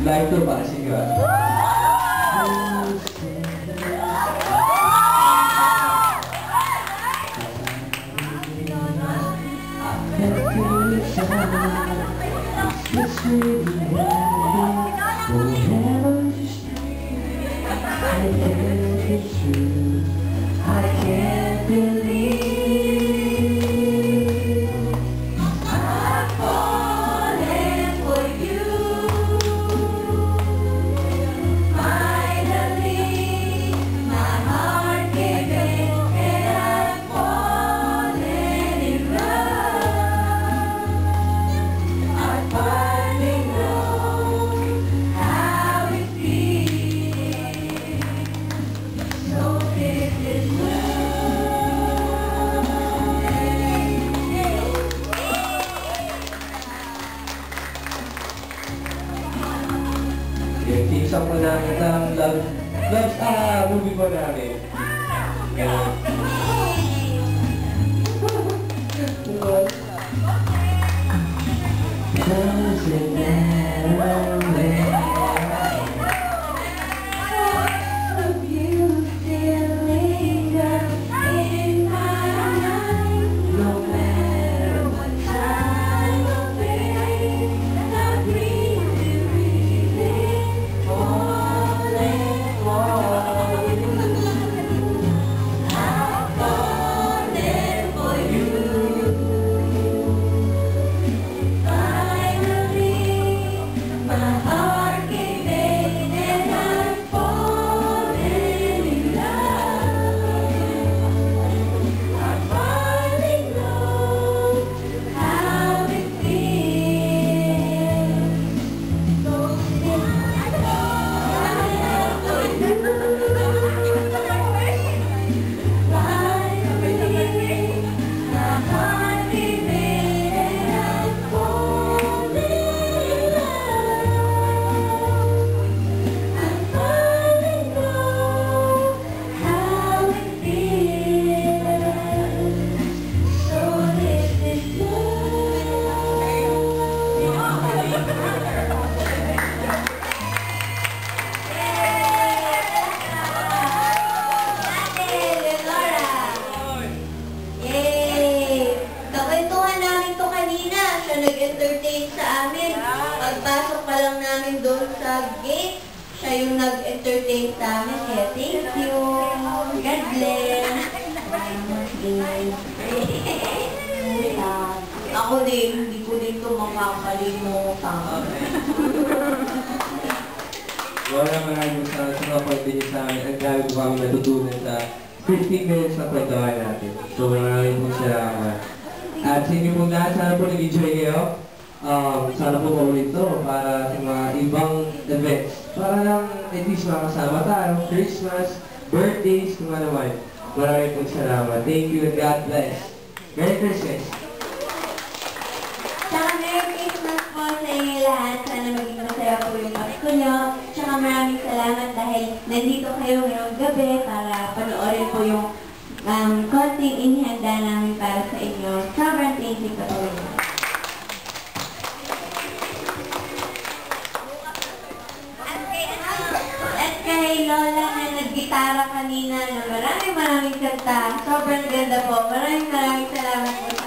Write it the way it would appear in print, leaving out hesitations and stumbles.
Live to para sa inyo. I can't believe I'm falling for you. Finally, my heart gave in and I'm falling in love. I finally know how it feels. So this is Yung team song po namin ng movie po namin. nag-entertain sa amin. Pagpasok pa lang namin doon sa gate, siya yung nag-entertain sa amin. Kaya thank you. God bless. Ako din, hindi ko din ito makakalimutan. Maraming sa mga pagdinig sa amin. Ang dami po kami natutunan sa 15 minutes na pagdawan natin. So maraming po salamat. At sa inyo po lahat, sana po nag-enjoy kayo. Sana po ulit ito para sa mga ibang events. Para lang at least makasama tayo. Christmas, birthdays, kung ano man. Maraming po salamat. Thank you and God bless. Merry Christmas! Tsaka Merry Christmas po sa inyo lahat. Sana maging masaya po yung Pasko nyo. Tsaka maraming salamat dahil nandito kayo ngayong gabi para panoorin po yung konting inihanda namin para sa inyo. Sobrang thank you po po. At kay Lola na naggitara kanina na maraming kanta. Sobrang ganda po. Maraming salamat po.